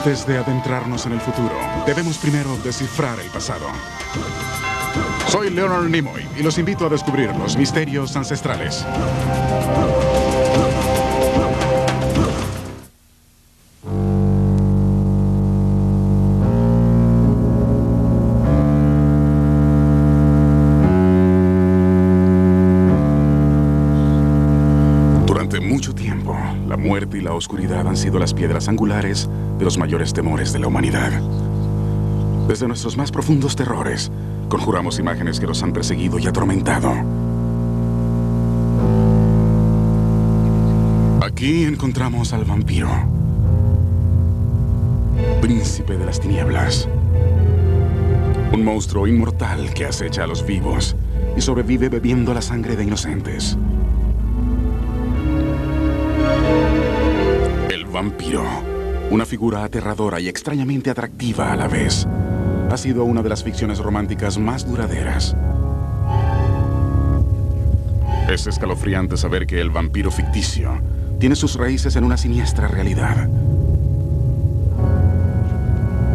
Antes de adentrarnos en el futuro, debemos primero descifrar el pasado. Soy Leonard Nimoy y los invito a descubrir los misterios ancestrales. Durante mucho tiempo, la muerte y la oscuridad han sido las piedras angulares de los mayores temores de la humanidad. Desde nuestros más profundos terrores, conjuramos imágenes que nos han perseguido y atormentado. Aquí encontramos al vampiro, príncipe de las tinieblas. Un monstruo inmortal que acecha a los vivos y sobrevive bebiendo la sangre de inocentes. El vampiro, una figura aterradora y extrañamente atractiva a la vez, ha sido una de las ficciones románticas más duraderas. Es escalofriante saber que el vampiro ficticio tiene sus raíces en una siniestra realidad.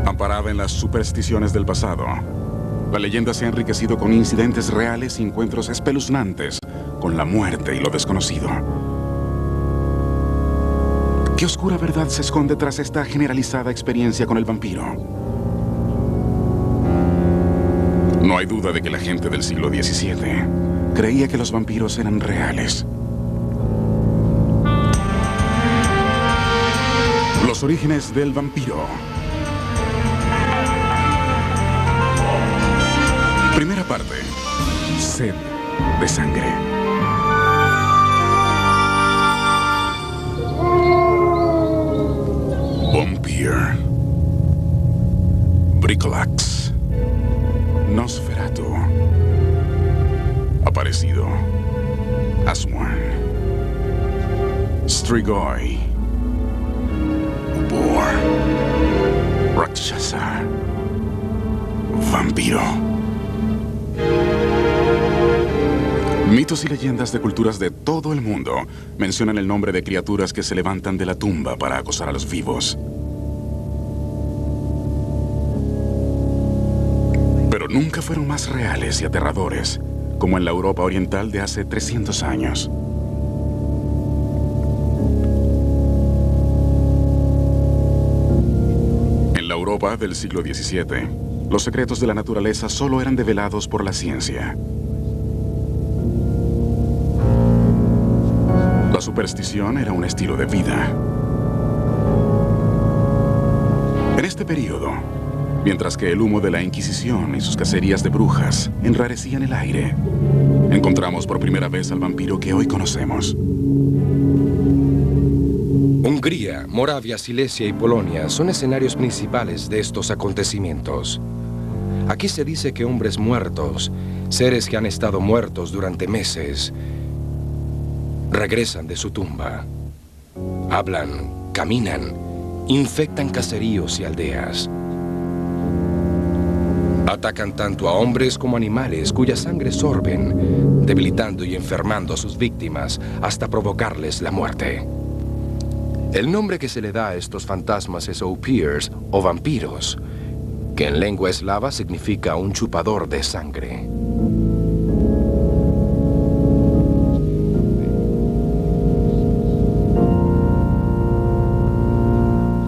Amparada en las supersticiones del pasado, la leyenda se ha enriquecido con incidentes reales y encuentros espeluznantes con la muerte y lo desconocido. ¿Qué oscura verdad se esconde tras esta generalizada experiencia con el vampiro? No hay duda de que la gente del siglo XVII creía que los vampiros eran reales. Los orígenes del vampiro. Primera parte. Sed de sangre. Vampire. Bricolax. Nosferatu. Aparecido. Aswan. Strigoi. Ubor. Rakshasa. Vampiro. Mitos y leyendas de culturas de todo el mundo mencionan el nombre de criaturas que se levantan de la tumba para acosar a los vivos. Pero nunca fueron más reales y aterradores como en la Europa oriental de hace 300 años. En la Europa del siglo XVII, los secretos de la naturaleza solo eran develados por la ciencia. La superstición era un estilo de vida. En este periodo, mientras que el humo de la Inquisición y sus cacerías de brujas enrarecían el aire, encontramos por primera vez al vampiro que hoy conocemos. Hungría, Moravia, Silesia y Polonia son escenarios principales de estos acontecimientos. Aquí se dice que hombres muertos, seres que han estado muertos durante meses, regresan de su tumba. Hablan, caminan, infectan caseríos y aldeas. Atacan tanto a hombres como animales cuya sangre sorben, debilitando y enfermando a sus víctimas hasta provocarles la muerte. El nombre que se le da a estos fantasmas es opirs o vampiros, que en lengua eslava significa un chupador de sangre.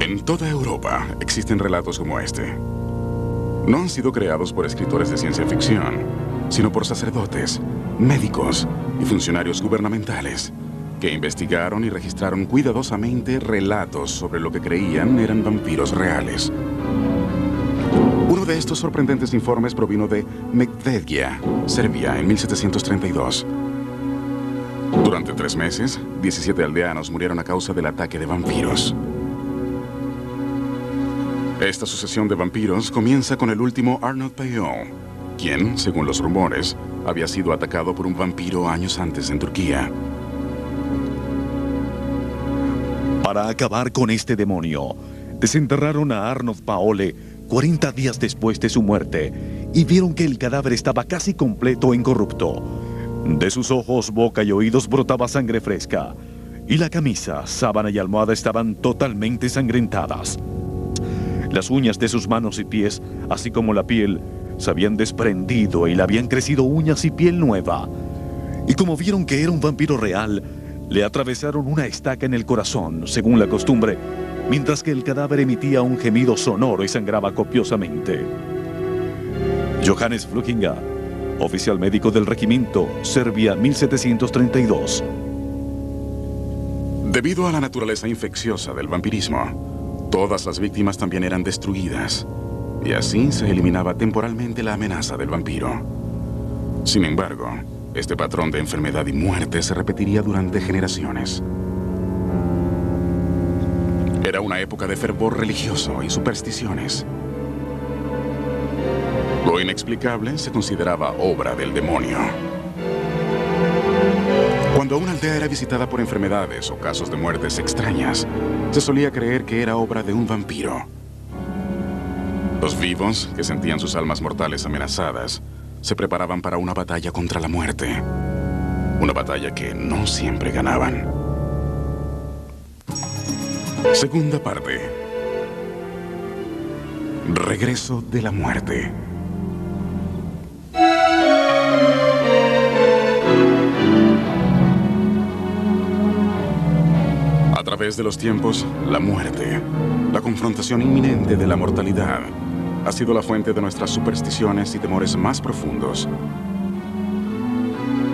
En toda Europa existen relatos como este. No han sido creados por escritores de ciencia ficción, sino por sacerdotes, médicos y funcionarios gubernamentales que investigaron y registraron cuidadosamente relatos sobre lo que creían eran vampiros reales. Uno de estos sorprendentes informes provino de Medvedja, Serbia, en 1732. Durante 3 meses, 17 aldeanos murieron a causa del ataque de vampiros. Esta sucesión de vampiros comienza con el último Arnold Payol, quien, según los rumores, había sido atacado por un vampiro años antes en Turquía. Para acabar con este demonio, desenterraron a Arnold Paole 40 días después de su muerte y vieron que el cadáver estaba casi completo e incorrupto. De sus ojos, boca y oídos brotaba sangre fresca y la camisa, sábana y almohada estaban totalmente ensangrentadas. Las uñas de sus manos y pies, así como la piel, se habían desprendido y le habían crecido uñas y piel nueva. Y como vieron que era un vampiro real, le atravesaron una estaca en el corazón, según la costumbre, mientras que el cadáver emitía un gemido sonoro y sangraba copiosamente. Johannes Flückiger, oficial médico del regimiento, Serbia 1732. Debido a la naturaleza infecciosa del vampirismo, todas las víctimas también eran destruidas, y así se eliminaba temporalmente la amenaza del vampiro. Sin embargo, este patrón de enfermedad y muerte se repetiría durante generaciones. Era una época de fervor religioso y supersticiones. Lo inexplicable se consideraba obra del demonio. Cuando una aldea era visitada por enfermedades o casos de muertes extrañas, se solía creer que era obra de un vampiro. Los vivos, que sentían sus almas mortales amenazadas, se preparaban para una batalla contra la muerte. Una batalla que no siempre ganaban. Segunda parte. Regreso de la muerte. A través de los tiempos, la muerte, la confrontación inminente de la mortalidad, ha sido la fuente de nuestras supersticiones y temores más profundos.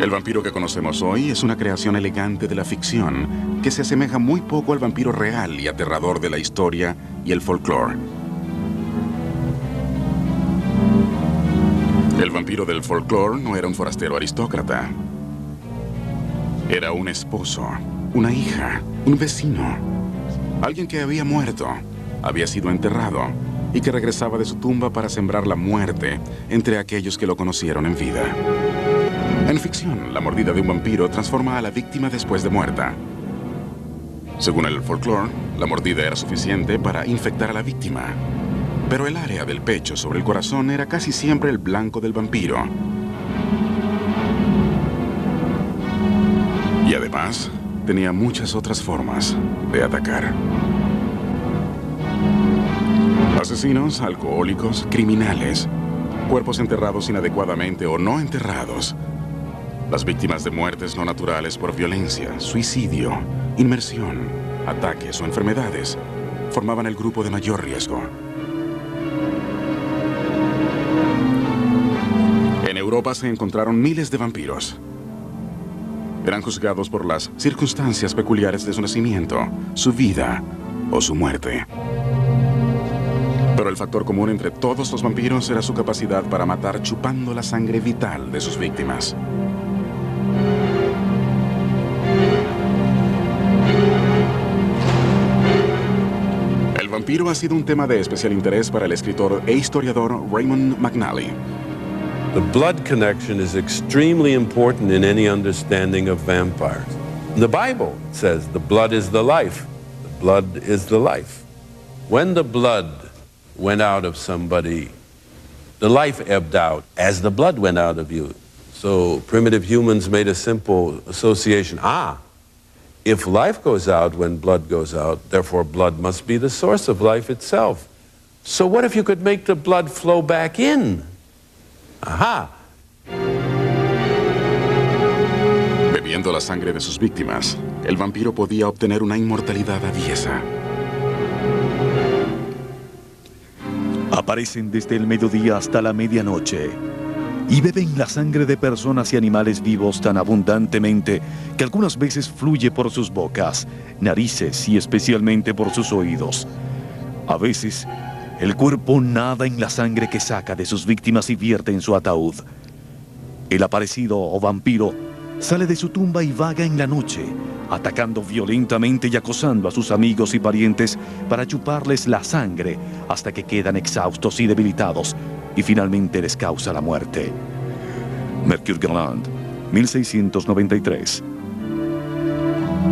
El vampiro que conocemos hoy es una creación elegante de la ficción que se asemeja muy poco al vampiro real y aterrador de la historia y el folclore. El vampiro del folclore no era un forastero aristócrata. Era un esposo, una hija, un vecino, alguien que había muerto, había sido enterrado y que regresaba de su tumba para sembrar la muerte entre aquellos que lo conocieron en vida. En ficción, la mordida de un vampiro transforma a la víctima después de muerta. Según el folclore, la mordida era suficiente para infectar a la víctima, pero el área del pecho sobre el corazón era casi siempre el blanco del vampiro. Y además, tenía muchas otras formas de atacar. Asesinos, alcohólicos, criminales, cuerpos enterrados inadecuadamente o no enterrados, las víctimas de muertes no naturales por violencia, suicidio, inmersión, ataques o enfermedades, formaban el grupo de mayor riesgo. En Europa se encontraron miles de vampiros. Eran juzgados por las circunstancias peculiares de su nacimiento, su vida o su muerte. Pero el factor común entre todos los vampiros era su capacidad para matar chupando la sangre vital de sus víctimas. El vampiro ha sido un tema de especial interés para el escritor e historiador Raymond McNally. The blood connection is extremely important in any understanding of vampires. The Bible says the blood is the life. The blood is the life. When the blood went out of somebody, the life ebbed out as the blood went out of you. So primitive humans made a simple association. If life goes out when blood goes out, therefore blood must be the source of life itself. So what if you could make the blood flow back in? Bebiendo la sangre de sus víctimas, el vampiro podía obtener una inmortalidad aviesa. Aparecen desde el mediodía hasta la medianoche y beben la sangre de personas y animales vivos tan abundantemente que algunas veces fluye por sus bocas, narices y especialmente por sus oídos. A veces, el cuerpo nada en la sangre que saca de sus víctimas y vierte en su ataúd. El aparecido o vampiro sale de su tumba y vaga en la noche, atacando violentamente y acosando a sus amigos y parientes para chuparles la sangre hasta que quedan exhaustos y debilitados y finalmente les causa la muerte. Mercure Garland, 1693.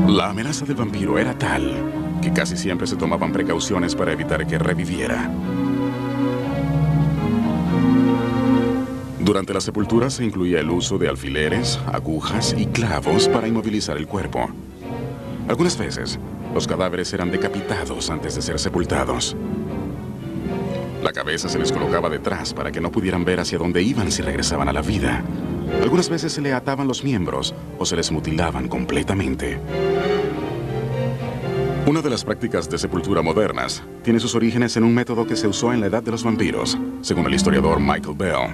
La amenaza del vampiro era tal que casi siempre se tomaban precauciones para evitar que reviviera. Durante la sepultura se incluía el uso de alfileres, agujas y clavos para inmovilizar el cuerpo. Algunas veces, los cadáveres eran decapitados antes de ser sepultados. cabeza se les colocaba detrás para que no pudieran ver hacia dónde iban si regresaban a la vida. Algunas veces se le ataban los miembros o se les mutilaban completamente. Una de las prácticas de sepultura modernas tiene sus orígenes en un método que se usó en la edad de los vampiros, según el historiador Michael Bell.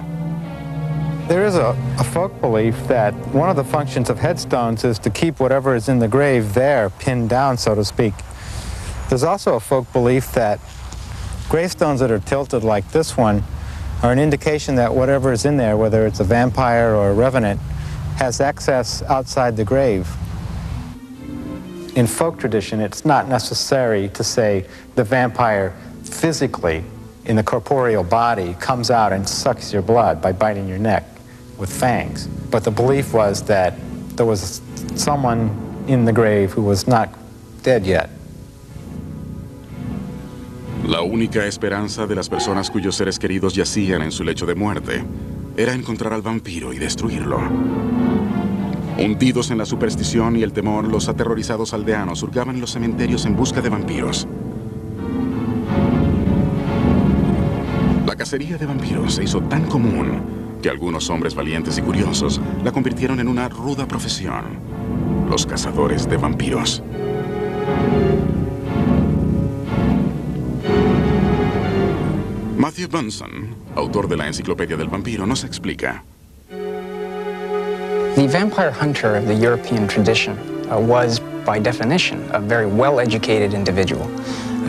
There is a folk belief that one of the functions of headstones is to keep whatever is in the grave there, pinned down, so to speak. There's also a folk belief that gravestones that are tilted like this one are an indication that whatever is in there, whether it's a vampire or a revenant, has access outside the grave. In folk tradition, it's not necessary to say the vampire physically, in the corporeal body, comes out and sucks your blood by biting your neck with fangs. But the belief was that there was someone in the grave who was not dead yet. La única esperanza de las personas cuyos seres queridos yacían en su lecho de muerte era encontrar al vampiro y destruirlo. Hundidos en la superstición y el temor, los aterrorizados aldeanos hurgaban en los cementerios en busca de vampiros. La cacería de vampiros se hizo tan común que algunos hombres valientes y curiosos la convirtieron en una ruda profesión: los cazadores de vampiros. Matthew Bunson, autor de la Enciclopedia del Vampiro, nos explica. The vampire hunter of the European tradition was, by definition, a very well-educated individual.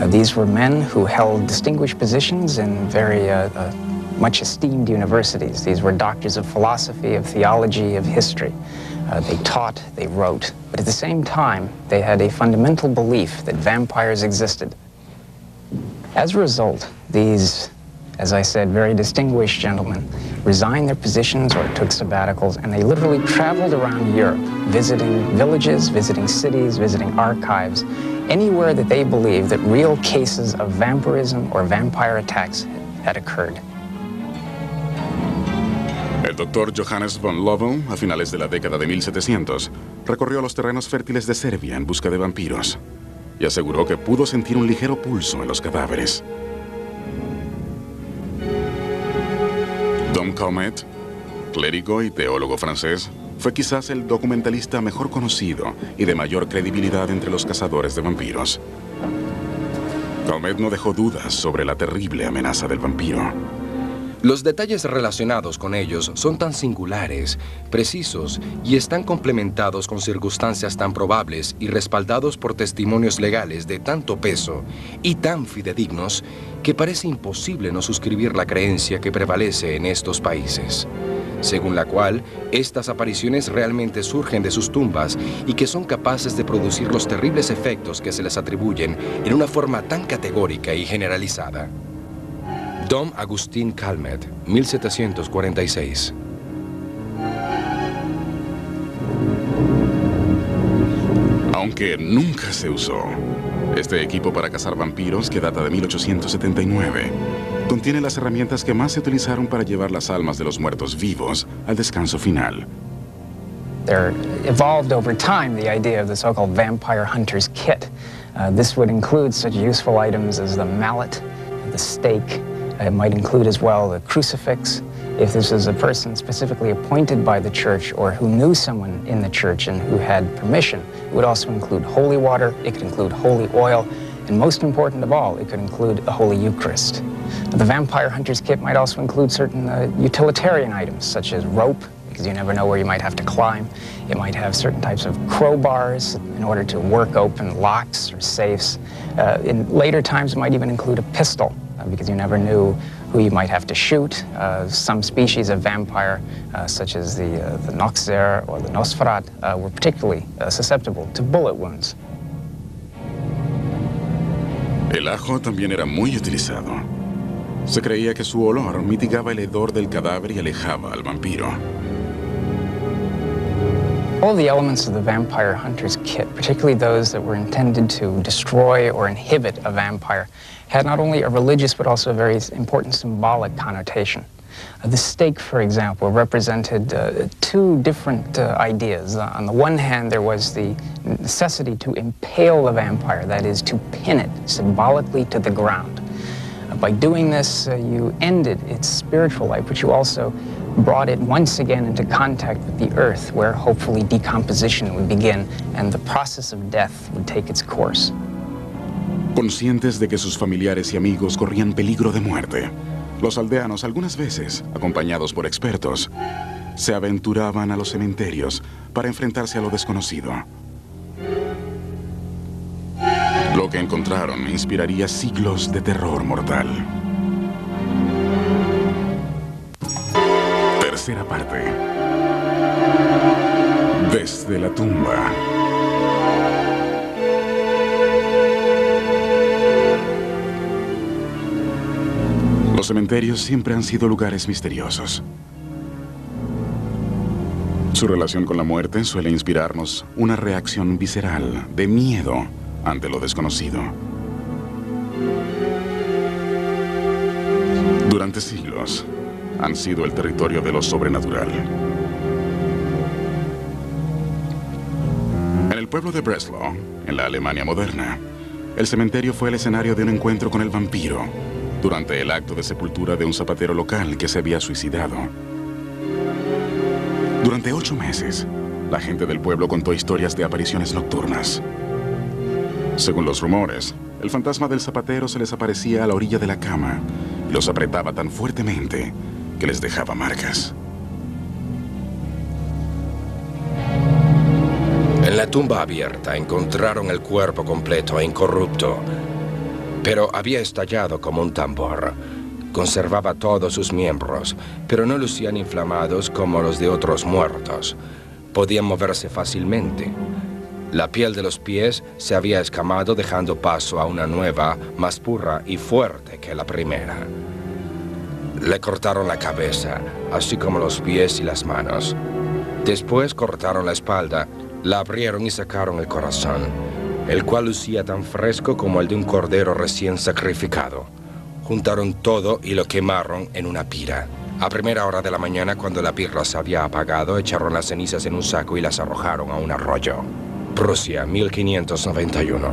These were men who held distinguished positions in very much esteemed universities. These were doctors of philosophy, of theology, of history. They taught, they wrote, but at the same time, they had a fundamental belief that vampires existed. As a result, these, as I said, very distinguished gentlemen resigned their positions or took sabbaticals, and they literally traveled around Europe, visiting villages, visiting cities, visiting archives, anywhere that they believed that real cases of vampirism or vampire attacks had occurred. El doctor Johannes von Lovell, a finales de la década de 1700, recorrió los terrenos fértiles de Serbia en busca de vampiros y aseguró que pudo sentir un ligero pulso en los cadáveres. Dom Calmet, clérigo y teólogo francés, fue quizás el documentalista mejor conocido y de mayor credibilidad entre los cazadores de vampiros. Calmet no dejó dudas sobre la terrible amenaza del vampiro. Los detalles relacionados con ellos son tan singulares, precisos y están complementados con circunstancias tan probables y respaldados por testimonios legales de tanto peso y tan fidedignos que parece imposible no suscribir la creencia que prevalece en estos países, según la cual estas apariciones realmente surgen de sus tumbas y que son capaces de producir los terribles efectos que se les atribuyen en una forma tan categórica y generalizada. Dom Agustín Calmet, 1746. Aunque nunca se usó, este equipo para cazar vampiros, que data de 1879, contiene las herramientas que más se utilizaron para llevar las almas de los muertos vivos al descanso final. There evolved over time the idea of the so-called vampire hunter's kit. This would include such useful items as the mallet, the stake. It might include as well the crucifix. If this is a person specifically appointed by the church or who knew someone in the church and who had permission, it would also include holy water, it could include holy oil, and most important of all, it could include the Holy Eucharist. The vampire hunter's kit might also include certain utilitarian items, such as rope, because you never know where you might have to climb. It might have certain types of crowbars in order to work open locks or safes. In later times, it might even include a pistol, because you never knew who you might have to shoot. Some species of vampire, such as the Noxer or the Nosferat, were particularly susceptible to bullet wounds. El ajo también era muy utilizado. Se creía que su olor mitigaba el hedor del cadáver y alejaba al vampiro. All the elements of the vampire hunter's kit, particularly those that were intended to destroy or inhibit a vampire, had not only a religious but also a very important symbolic connotation. The stake, for example, represented two different ideas. On the one hand, there was the necessity to impale the vampire, that is, to pin it symbolically to the ground. By doing this, you ended its spiritual life, but you also brought it once again into contact with the earth, where hopefully decomposition would begin and the process of death would take its course. Conscientes de que sus familiares y amigos corrían peligro de muerte, los aldeanos, algunas veces acompañados por expertos, se aventuraban a los cementerios para enfrentarse a lo desconocido. Lo que encontraron inspiraría siglos de terror mortal. Tercera parte. Desde la tumba. Los cementerios siempre han sido lugares misteriosos. Su relación con la muerte suele inspirarnos una reacción visceral de miedo ante lo desconocido. Durante siglos, han sido el territorio de lo sobrenatural. En el pueblo de Breslau, en la Alemania moderna, el cementerio fue el escenario de un encuentro con el vampiro durante el acto de sepultura de un zapatero local que se había suicidado. Durante 8 meses, la gente del pueblo contó historias de apariciones nocturnas. Según los rumores, el fantasma del zapatero se les aparecía a la orilla de la cama y los apretaba tan fuertemente que les dejaba marcas. En la tumba abierta encontraron el cuerpo completo e incorrupto, pero había estallado como un tambor. Conservaba todos sus miembros, pero no lucían inflamados como los de otros muertos. Podían moverse fácilmente. La piel de los pies se había escamado, dejando paso a una nueva, más pura y fuerte que la primera. Le cortaron la cabeza, así como los pies y las manos. Después cortaron la espalda, la abrieron y sacaron el corazón, el cual lucía tan fresco como el de un cordero recién sacrificado. Juntaron todo y lo quemaron en una pira. A primera hora de la mañana, cuando la pira se había apagado, echaron las cenizas en un saco y las arrojaron a un arroyo. Prusia, 1591.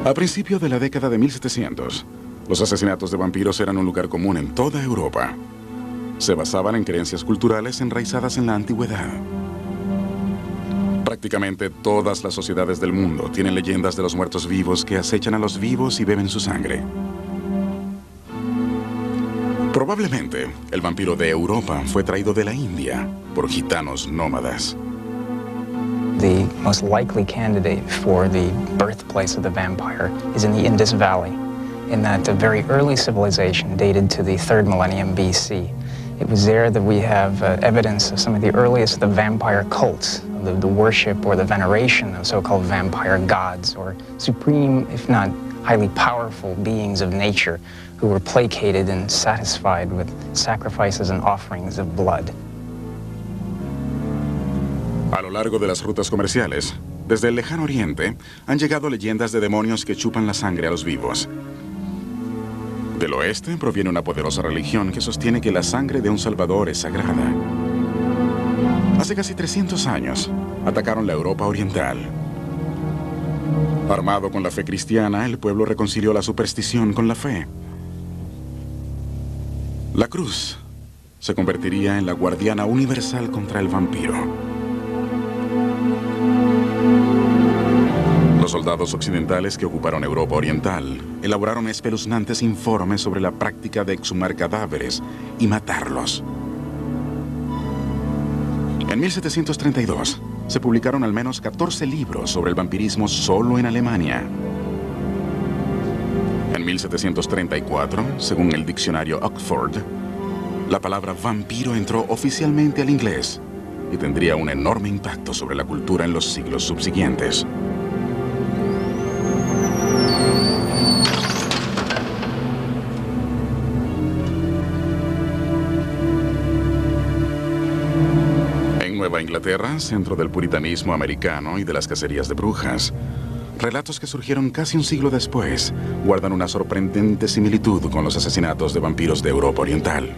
A principios de la década de 1700, los asesinatos de vampiros eran un lugar común en toda Europa. Se basaban en creencias culturales enraizadas en la antigüedad. Prácticamente todas las sociedades del mundo tienen leyendas de los muertos vivos que acechan a los vivos y beben su sangre. Probablemente, el vampiro de Europa fue traído de la India por gitanos nómadas. The most likely candidate for the birthplace of the vampire is in the Indus Valley, in that very early civilization dated to the 3rd millennium BC. It was there that we have evidence of some of the earliest of the vampire cults, the worship or the veneration of so-called vampire gods, or supreme, if not highly powerful beings of nature who were placated and satisfied with sacrifices and offerings of blood. A lo largo de las rutas comerciales, desde el lejano oriente, han llegado leyendas de demonios que chupan la sangre a los vivos. Del oeste proviene una poderosa religión que sostiene que la sangre de un salvador es sagrada. Hace casi 300 años, atacaron la Europa oriental. Armado con la fe cristiana, el pueblo reconcilió la superstición con la fe. La cruz se convertiría en la guardiana universal contra el vampiro. Los soldados occidentales que ocuparon Europa oriental elaboraron espeluznantes informes sobre la práctica de exhumar cadáveres y matarlos. En 1732 se publicaron al menos 14 libros sobre el vampirismo solo en Alemania. En 1734, según el diccionario Oxford, la palabra vampiro entró oficialmente al inglés y tendría un enorme impacto sobre la cultura en los siglos subsiguientes. Nueva Inglaterra, centro del puritanismo americano y de las cacerías de brujas, relatos que surgieron casi un siglo después guardan una sorprendente similitud con los asesinatos de vampiros de Europa Oriental.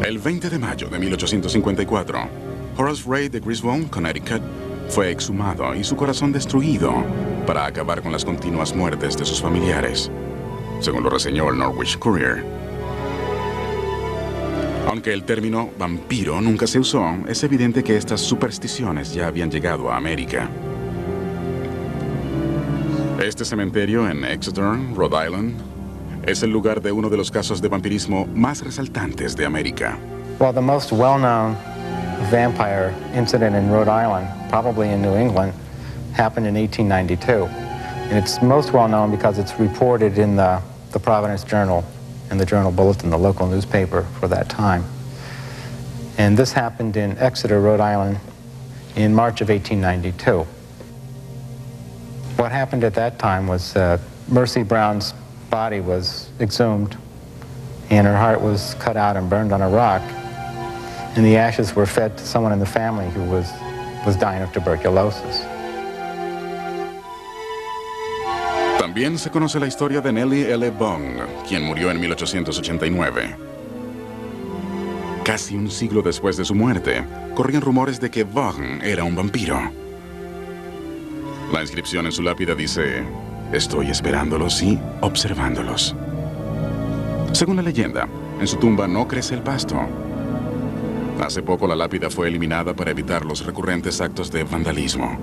El 20 de mayo de 1854, Horace Ray de Griswold, Connecticut, fue exhumado y su corazón destruido para acabar con las continuas muertes de sus familiares, según lo reseñó el Norwich Courier. Aunque el término vampiro nunca se usó, es evidente que estas supersticiones ya habían llegado a América. Este cementerio en Exeter, Rhode Island, es el lugar de uno de los casos de vampirismo más resaltantes de América. Well, the most well-known vampire incident in Rhode Island, probably in New England, happened in 1892. And it's most well-known because it's reported in the Providence Journal and the Journal Bulletin, the local newspaper for that time. And this happened in Exeter, Rhode Island, in March of 1892. What happened at that time was Mercy Brown's body was exhumed, and her heart was cut out and burned on a rock, and the ashes were fed to someone in the family who was dying of tuberculosis. También se conoce la historia de Nellie L. Bung, quien murió en 1889. Casi un siglo después de su muerte, corrían rumores de que Bung era un vampiro. La inscripción en su lápida dice: "Estoy esperándolos y observándolos". Según la leyenda, en su tumba no crece el pasto. Hace poco la lápida fue eliminada para evitar los recurrentes actos de vandalismo.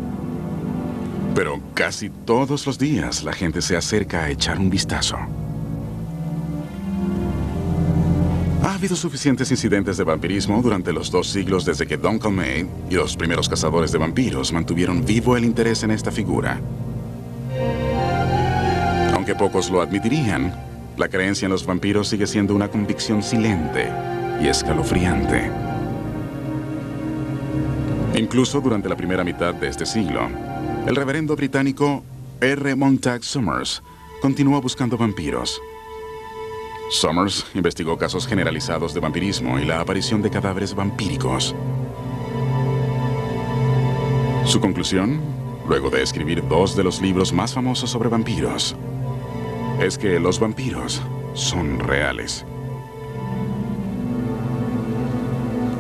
Pero casi todos los días la gente se acerca a echar un vistazo. Ha habido suficientes incidentes de vampirismo durante los 2 siglos desde que Duncan May y los primeros cazadores de vampiros mantuvieron vivo el interés en esta figura. Aunque pocos lo admitirían, la creencia en los vampiros sigue siendo una convicción silente y escalofriante. Incluso durante la primera mitad de este siglo, el reverendo británico R. Montague Summers continuó buscando vampiros. Summers investigó casos generalizados de vampirismo y la aparición de cadáveres vampíricos. Su conclusión, luego de escribir 2 de los libros más famosos sobre vampiros, es que los vampiros son reales.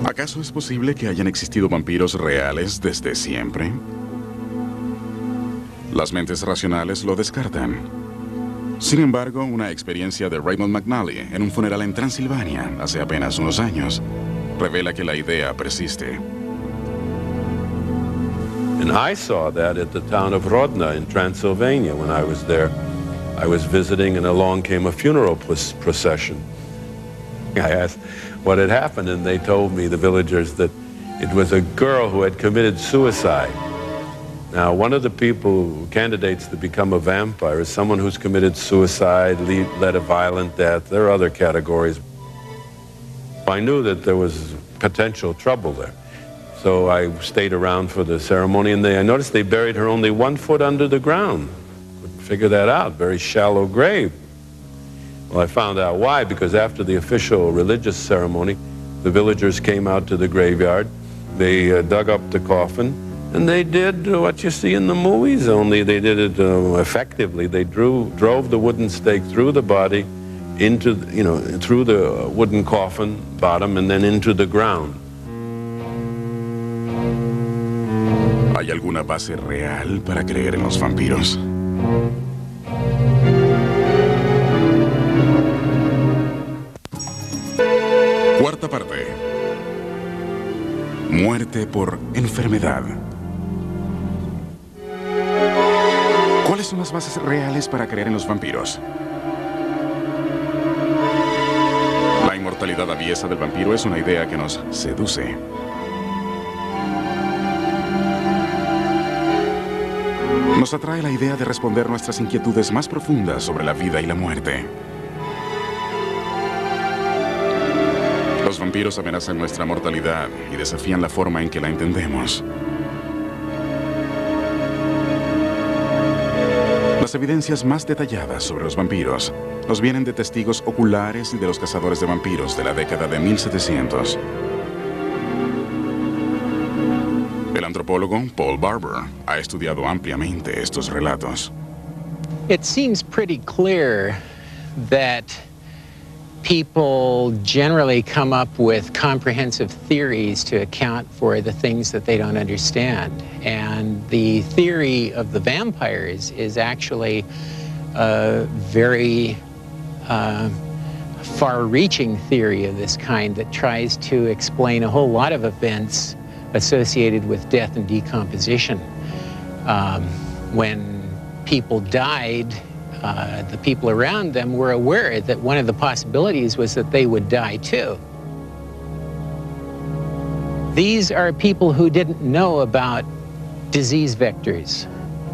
¿Acaso es posible que hayan existido vampiros reales desde siempre? Las mentes racionales lo descartan. Sin embargo, una experiencia de Raymond McNally en un funeral en Transilvania hace apenas unos años revela que la idea persiste. And I saw that at the town of Rodna in Transylvania when I was there. I was visiting and along came a funeral procession. I asked what had happened and they told me, the villagers, that it was a girl who had committed suicide. Now, one of the candidates to become a vampire is someone who's committed suicide, led a violent death. There are other categories. I knew that there was potential trouble there. So I stayed around for the ceremony, and I noticed they buried her only 1 foot under the ground. Couldn't figure that out. Very shallow grave. Well, I found out why, because after the official religious ceremony, the villagers came out to the graveyard. They dug up the coffin, and they did what you see in the movies, only they did it effectively. They drove the wooden stake through the body, into, through the wooden coffin bottom, and then into the ground. ¿Hay alguna base real para creer en los vampiros? Cuarta parte. Muerte por enfermedad. ¿Cuáles son las bases reales para creer en los vampiros? La inmortalidad aviesa del vampiro es una idea que nos seduce. Nos atrae la idea de responder nuestras inquietudes más profundas sobre la vida y la muerte. Los vampiros amenazan nuestra mortalidad y desafían la forma en que la entendemos. Las evidencias más detalladas sobre los vampiros nos vienen de testigos oculares y de los cazadores de vampiros de la década de 1700. El antropólogo Paul Barber ha estudiado ampliamente estos relatos. It seems pretty clear that people generally come up with comprehensive theories to account for the things that they don't understand. And the theory of the vampires is actually a very far-reaching theory of this kind that tries to explain a whole lot of events associated with death and decomposition. When people died, the people around them were aware that one of the possibilities was that they would die too. These are people who didn't know about disease vectors,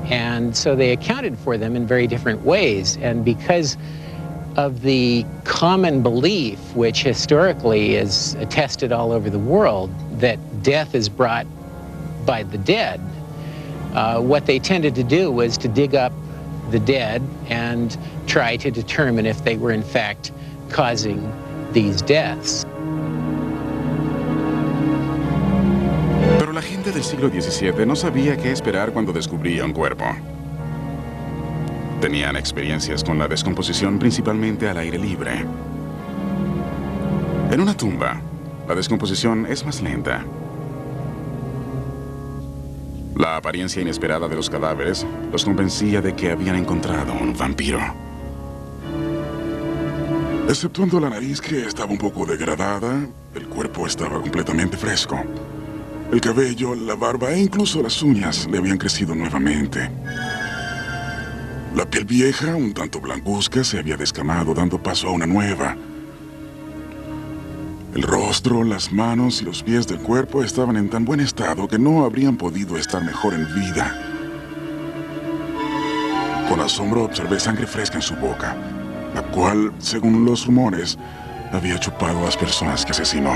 and so they accounted for them in very different ways. And because of the common belief, which historically is attested all over the world, that death is brought by the dead, what they tended to do was to dig up the dead and try to determine if they were in fact causing these deaths. Pero la gente del siglo XVII no sabía qué esperar cuando descubría un cuerpo. Tenían experiencias con la descomposición principalmente al aire libre. En una tumba, la descomposición es más lenta. La apariencia inesperada de los cadáveres los convencía de que habían encontrado un vampiro. Exceptuando la nariz, que estaba un poco degradada, el cuerpo estaba completamente fresco. El cabello, la barba e incluso las uñas le habían crecido nuevamente. La piel vieja, un tanto blancuzca, se había descamado, dando paso a una nueva. El rostro, las manos y los pies del cuerpo estaban en tan buen estado que no habrían podido estar mejor en vida. Con asombro observé sangre fresca en su boca, la cual, según los rumores, había chupado a las personas que asesinó.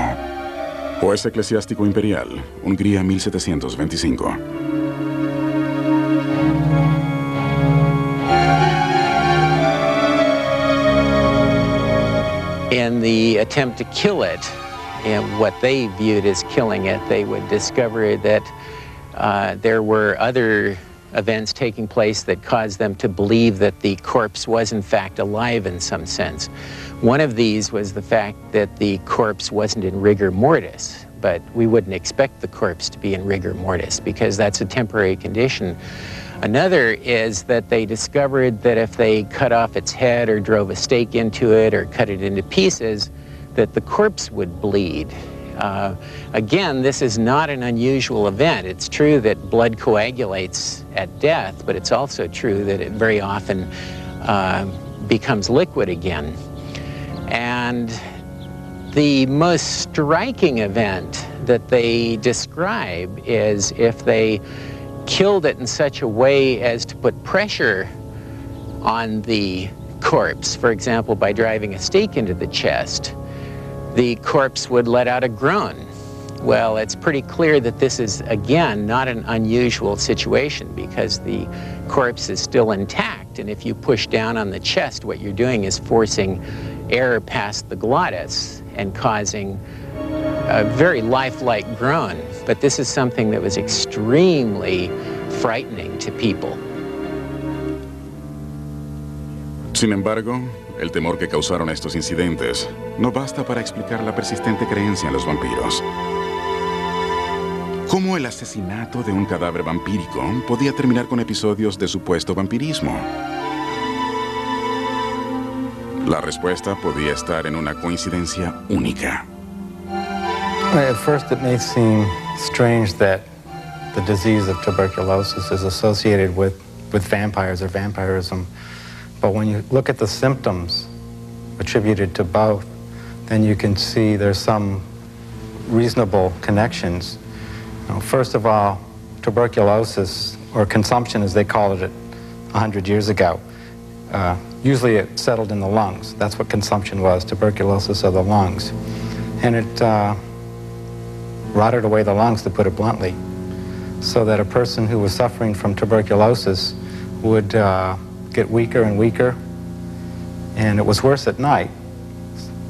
Juez eclesiástico imperial, Hungría 1725. In the attempt to kill it, and what they viewed as killing it, they would discover that there were other events taking place that caused them to believe that the corpse was in fact alive in some sense. One of these was the fact that the corpse wasn't in rigor mortis, but we wouldn't expect the corpse to be in rigor mortis because that's a temporary condition. Another is that they discovered that if they cut off its head or drove a stake into it or cut it into pieces, that the corpse would bleed. Again, this is not an unusual event. It's true that blood coagulates at death, but it's also true that it very often becomes liquid again. And the most striking event that they describe is if they killed it in such a way as to put pressure on the corpse, for example, by driving a stake into the chest, the corpse would let out a groan. Well, it's pretty clear that this is, again, not an unusual situation because the corpse is still intact, and if you push down on the chest, what you're doing is forcing air past the glottis and causing a very lifelike groan. But this is something that was extremely frightening to people. Sin embargo, el temor que causaron estos incidentes no basta para explicar la persistente creencia en los vampiros. ¿Cómo el asesinato de un cadáver vampírico podía terminar con episodios de supuesto vampirismo? La respuesta podía estar en una coincidencia única. At first it may seem strange that the disease of tuberculosis is associated with vampires or vampirism, but when you look at the symptoms attributed to both, then you can see there's some reasonable connections. First of all, tuberculosis, or consumption as they called it 100 years ago, usually it settled in the lungs. That's what consumption was, tuberculosis of the lungs. And it rotted away the lungs, to put it bluntly, so that a person who was suffering from tuberculosis would get weaker and weaker, and it was worse at night.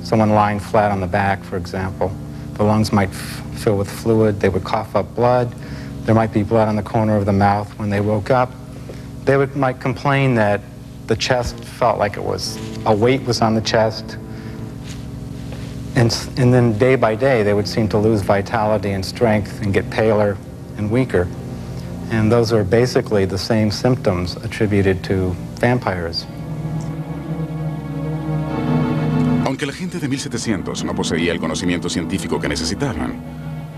Someone lying flat on the back, for example, the lungs might fill with fluid, they would cough up blood, there might be blood on the corner of the mouth. When they woke up, they might complain that the chest felt like a weight was on the chest, And then day by day, they would seem to lose vitality and strength and get paler and weaker. And those are basically the same symptoms attributed to vampires. Aunque la gente de 1700 no poseía el conocimiento científico que necesitaban,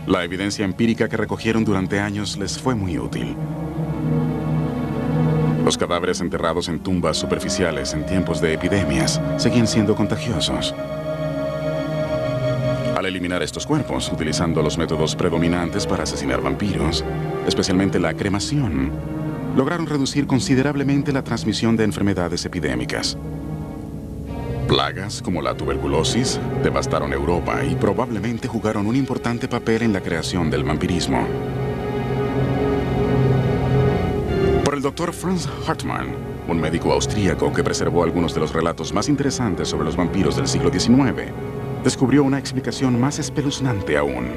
la evidencia empírica que recogieron durante años les fue muy útil. Los cadáveres enterrados en tumbas superficiales en tiempos de epidemias seguían siendo contagiosos. Al eliminar estos cuerpos, utilizando los métodos predominantes para asesinar vampiros, especialmente la cremación, lograron reducir considerablemente la transmisión de enfermedades epidémicas. Plagas como la tuberculosis devastaron Europa y probablemente jugaron un importante papel en la creación del vampirismo. Por el Dr. Franz Hartmann, un médico austríaco que preservó algunos de los relatos más interesantes sobre los vampiros del siglo XIX, descubrió una explicación más espeluznante aún.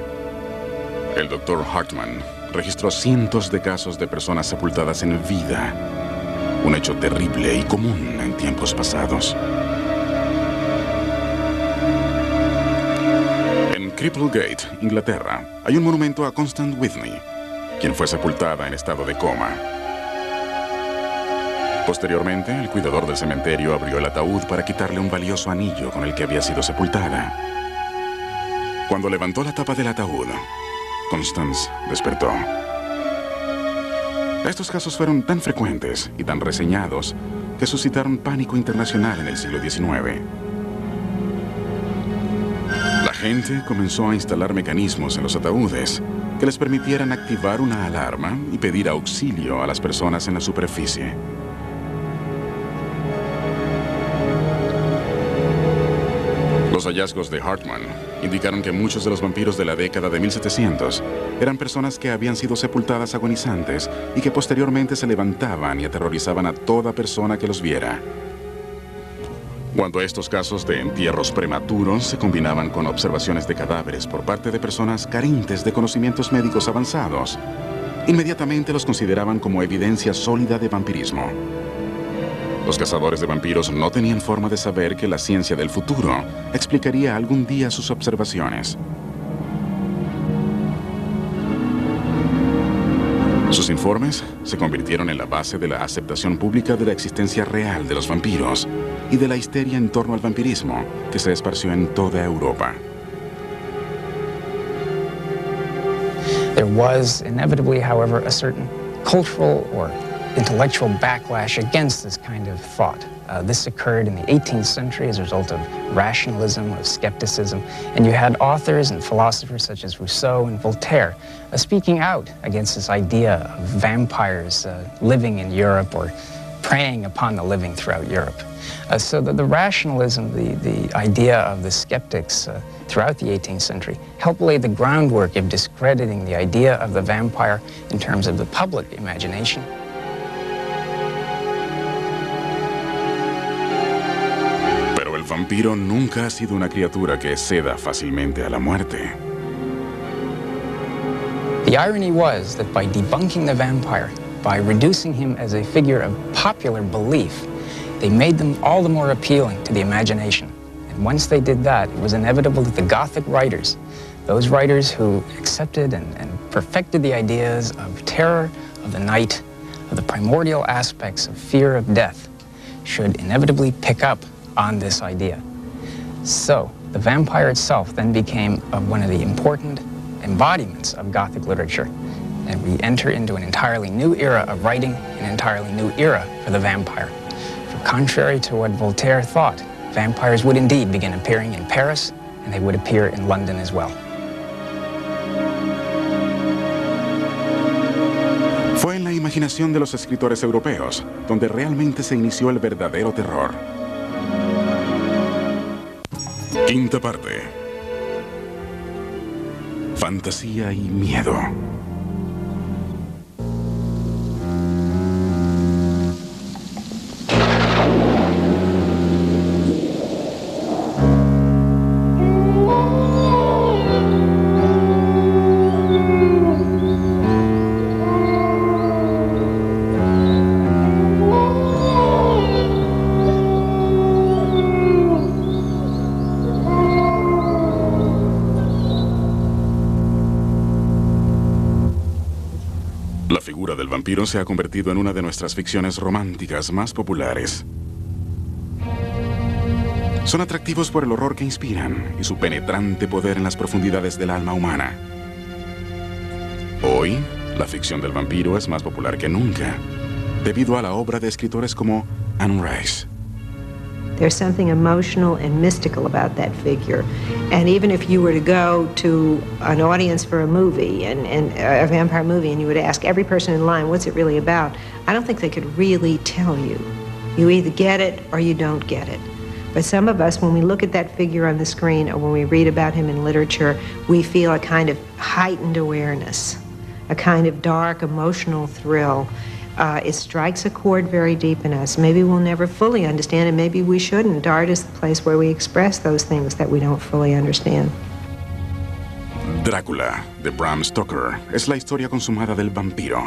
El Dr. Hartmann registró cientos de casos de personas sepultadas en vida, un hecho terrible y común en tiempos pasados. En Cripplegate, Inglaterra, hay un monumento a Constance Whitney, quien fue sepultada en estado de coma. Posteriormente, el cuidador del cementerio abrió el ataúd para quitarle un valioso anillo con el que había sido sepultada. Cuando levantó la tapa del ataúd, Constance despertó. Estos casos fueron tan frecuentes y tan reseñados que suscitaron pánico internacional en el siglo XIX. La gente comenzó a instalar mecanismos en los ataúdes que les permitieran activar una alarma y pedir auxilio a las personas en la superficie. Los hallazgos de Hartmann indicaron que muchos de los vampiros de la década de 1700 eran personas que habían sido sepultadas agonizantes y que posteriormente se levantaban y aterrorizaban a toda persona que los viera. Cuando estos casos de entierros prematuros se combinaban con observaciones de cadáveres por parte de personas carentes de conocimientos médicos avanzados, inmediatamente los consideraban como evidencia sólida de vampirismo. Los cazadores de vampiros no tenían forma de saber que la ciencia del futuro explicaría algún día sus observaciones. Sus informes se convirtieron en la base de la aceptación pública de la existencia real de los vampiros y de la histeria en torno al vampirismo que se esparció en toda Europa. There was inevitably, however, a certain cultural or intellectual backlash against this kind of thought. This occurred in the 18th century as a result of rationalism, of skepticism, and you had authors and philosophers such as Rousseau and Voltaire speaking out against this idea of vampires living in Europe or preying upon the living throughout Europe. So the rationalism, the idea of the skeptics throughout the 18th century helped lay the groundwork of discrediting the idea of the vampire in terms of the public imagination. El vampiro nunca ha sido una criatura que ceda fácilmente a la muerte. The irony was that by debunking the vampire, by reducing him as a figure of popular belief, they made them all the more appealing to the imagination. And once they did that, it was inevitable that the Gothic writers, those writers who accepted and perfected the ideas of terror, of the night, of the primordial aspects of fear of death, should inevitably pick up on this idea. So, the vampire itself then became one of the important embodiments of Gothic literature. And we enter into an entirely new era of writing, an entirely new era for the vampire. For contrary to what Voltaire thought, vampires would indeed begin appearing in Paris, and they would appear in London as well. Fue en la imaginación de los escritores europeos donde realmente se inició el verdadero terror. Quinta parte. Fantasía y miedo. La figura del vampiro se ha convertido en una de nuestras ficciones románticas más populares. Son atractivos por el horror que inspiran y su penetrante poder en las profundidades del alma humana. Hoy, la ficción del vampiro es más popular que nunca, debido a la obra de escritores como Anne Rice. There's something emotional and mystical about that figure. And even if you were to go to an audience for a movie, and a vampire movie, and you would ask every person in line, what's it really about? I don't think they could really tell you. You either get it or you don't get it. But some of us, when we look at that figure on the screen or when we read about him in literature, we feel a kind of heightened awareness, a kind of dark emotional thrill. It strikes a chord very deep in us. Maybe we'll never fully understand, and maybe we shouldn't. Art is the place where we express those things that we don't fully understand. Drácula, de Bram Stoker, es la historia consumada del vampiro.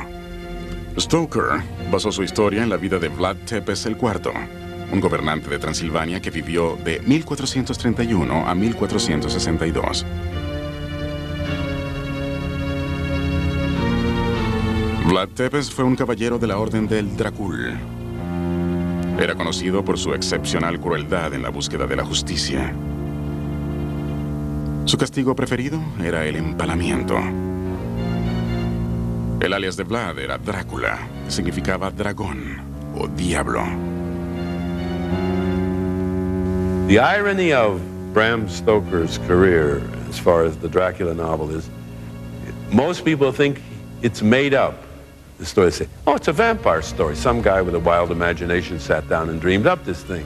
Stoker basó su historia en la vida de Vlad Tepes IV, un gobernante de Transilvania que vivió de 1431 a 1462. Vlad Tepes fue un caballero de la Orden del Dracul. Era conocido por su excepcional crueldad en la búsqueda de la justicia. Su castigo preferido era el empalamiento. El alias de Vlad era Drácula, que significaba dragón o diablo. The irony of Bram Stoker's career, as far as the Dracula novel is, most people think it's made up. The story say, oh, it's a vampire story. Some guy with a wild imagination sat down and dreamed up this thing.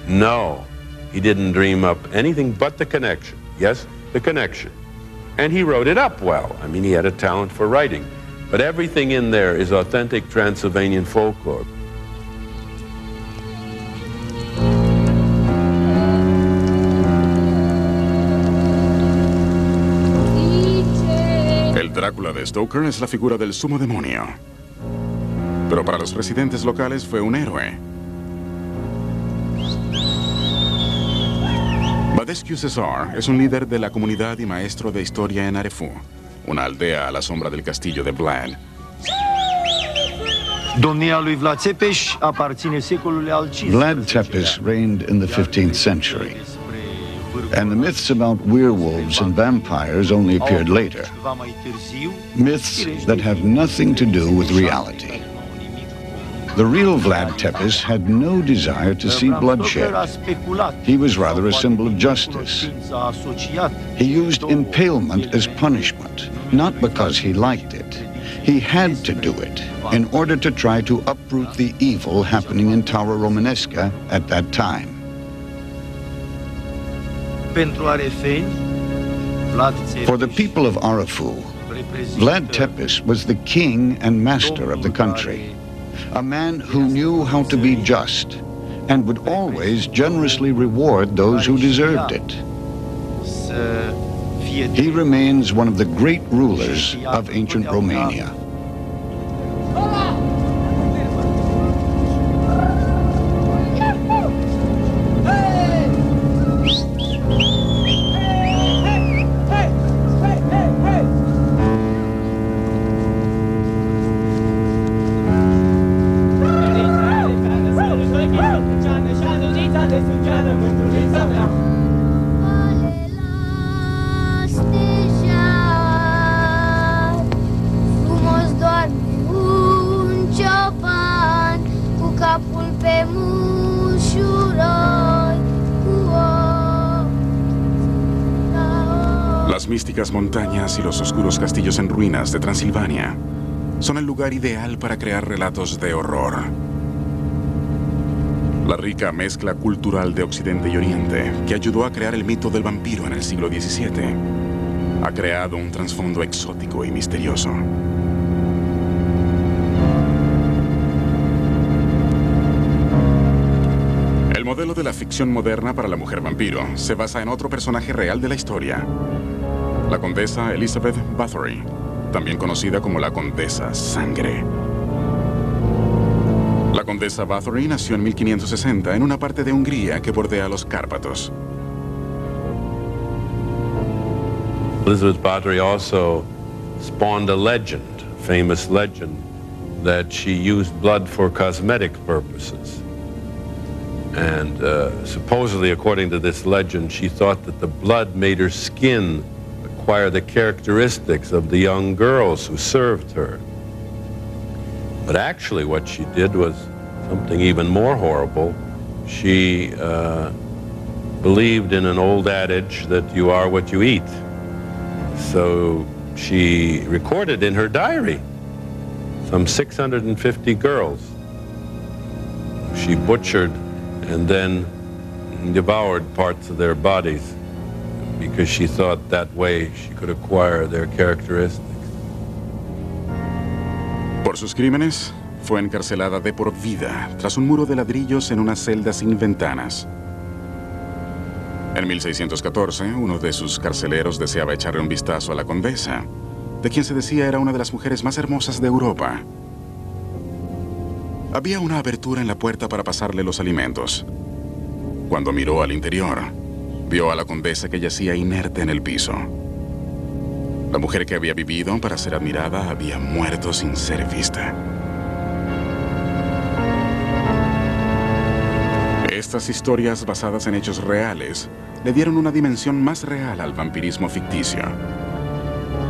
No, he didn't dream up anything but the connection. Yes, the connection. And he wrote it up well. I mean, he had a talent for writing. But everything in there is authentic Transylvanian folklore. El Drácula de Stoker es la figura del sumo demonio. Pero para los residentes locales fue un héroe. Badescu César es un líder de la comunidad y maestro de historia en Arefú, una aldea a la sombra del castillo de Vlad. Vlad Tepes reigned in the 15th century, and the myths about werewolves and vampires only appeared later. Myths that have nothing to do with reality. The real Vlad Tepes had no desire to see bloodshed. He was rather a symbol of justice. He used impalement as punishment, not because he liked it. He had to do it in order to try to uproot the evil happening in Taura Romanesca at that time. For the people of Arefú, Vlad Tepes was the king and master of the country, a man who knew how to be just and would always generously reward those who deserved it. He remains one of the great rulers of ancient Romania. Las místicas montañas y los oscuros castillos en ruinas de Transilvania son el lugar ideal para crear relatos de horror. La rica mezcla cultural de Occidente y Oriente, que ayudó a crear el mito del vampiro en el siglo XVII, ha creado un trasfondo exótico y misterioso. El modelo de la ficción moderna para la mujer vampiro se basa en otro personaje real de la historia, la condesa Elizabeth Bathory, también conocida como la Condesa Sangre. La Condesa Bathory nació en 1560 en una parte de Hungría que bordea los Cárpatos. Elizabeth Bathory also spawned a legend, famous legend, that she used blood for cosmetic purposes. And supposedly, according to this legend, she thought that the blood made her skin acquire the characteristics of the young girls who served her. But actually what she did was something even more horrible. She believed in an old adage that you are what you eat. So she recorded in her diary some 650 girls. She butchered and then devoured parts of their bodies because she thought that way she could acquire their characteristics. Por sus crímenes, fue encarcelada de por vida tras un muro de ladrillos en una celda sin ventanas. En 1614, uno de sus carceleros deseaba echarle un vistazo a la condesa, de quien se decía era una de las mujeres más hermosas de Europa. Había una abertura en la puerta para pasarle los alimentos. Cuando miró al interior, vio a la condesa que yacía inerte en el piso. La mujer que había vivido para ser admirada había muerto sin ser vista. Estas historias basadas en hechos reales le dieron una dimensión más real al vampirismo ficticio.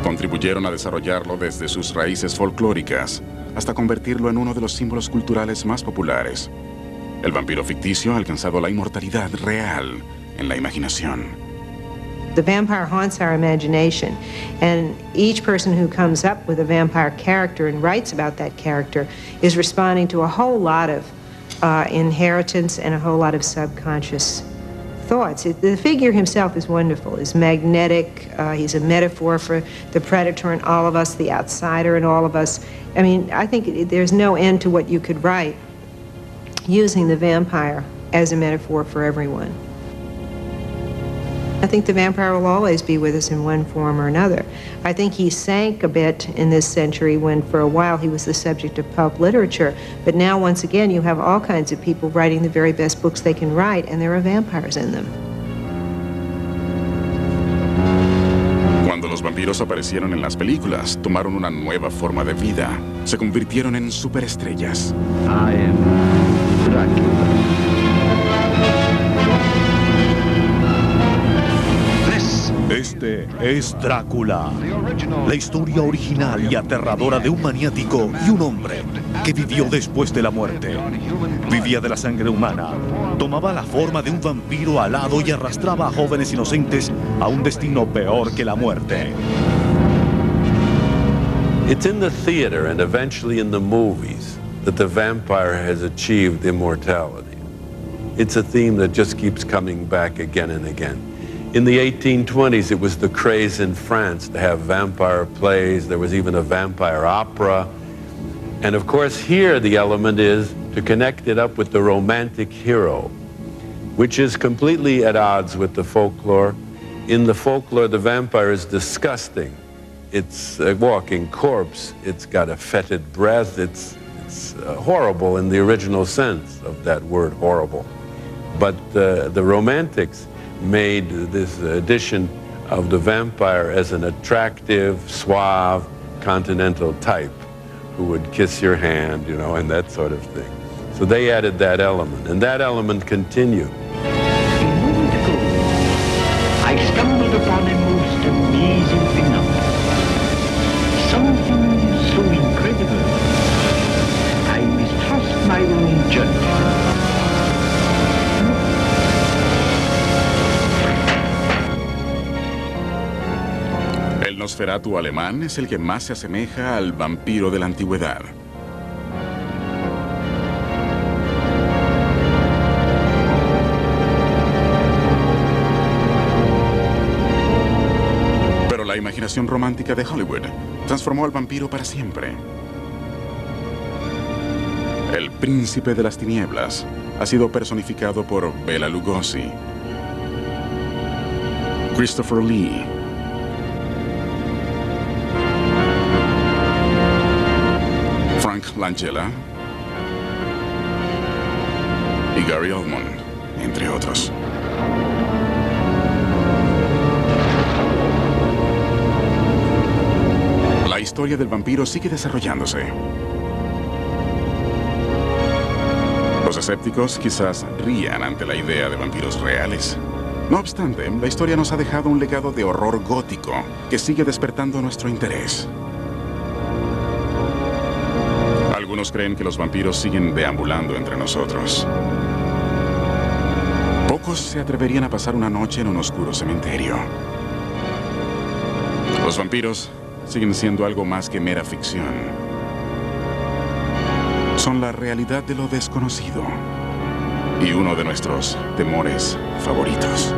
Contribuyeron a desarrollarlo desde sus raíces folclóricas hasta convertirlo en uno de los símbolos culturales más populares. El vampiro ficticio ha alcanzado la inmortalidad real en la imaginación. The vampire haunts our imagination, and each person who comes up with a vampire character and writes about that character is responding to a whole lot of inheritance and a whole lot of subconscious thoughts. The figure himself is wonderful. He's magnetic. He's a metaphor for the predator in all of us, the outsider in all of us. I mean, I think there's no end to what you could write using the vampire as a metaphor for everyone. I think the vampire will always be with us in one form or another. I think he sank a bit in this century when for a while he was the subject of pulp literature, but now once again you have all kinds of people writing the very best books they can write, and there are vampires in them. Cuando los vampiros aparecieron en las películas, tomaron una nueva forma de vida. Se convirtieron en superestrellas. I am Dracula. Este es Drácula, la historia original y aterradora de un maniático y un hombre que vivió después de la muerte. Vivía de la sangre humana, tomaba la forma de un vampiro alado y arrastraba a jóvenes inocentes a un destino peor que la muerte. It's in the theater and eventually in the movies that the vampire has achieved immortality. It's a theme that just keeps coming back again and again. In the 1820s, it was the craze in France to have vampire plays. There was even a vampire opera. And of course, here the element is to connect it up with the romantic hero, which is completely at odds with the folklore. In the folklore, the vampire is disgusting. It's a walking corpse. It's got a fetid breath. It's horrible in the original sense of that word, horrible. But the Romantics made this addition of the vampire as an attractive, suave, continental type who would kiss your hand, you know, and that sort of thing. So they added that element, and that element continued. A moment ago, I stumbled upon a most amazing phenomenon. Something so incredible, I mistrust my own judgment. El Nosferatu alemán es el que más se asemeja al vampiro de la antigüedad. Pero la imaginación romántica de Hollywood transformó al vampiro para siempre. El príncipe de las tinieblas ha sido personificado por Bela Lugosi, Christopher Lee, Frank Langella y Gary Oldman, entre otros. La historia del vampiro sigue desarrollándose. Los escépticos quizás rían ante la idea de vampiros reales. No obstante, la historia nos ha dejado un legado de horror gótico que sigue despertando nuestro interés. Algunos creen que los vampiros siguen deambulando entre nosotros. Pocos se atreverían a pasar una noche en un oscuro cementerio. Los vampiros siguen siendo algo más que mera ficción. Son la realidad de lo desconocido y uno de nuestros temores favoritos.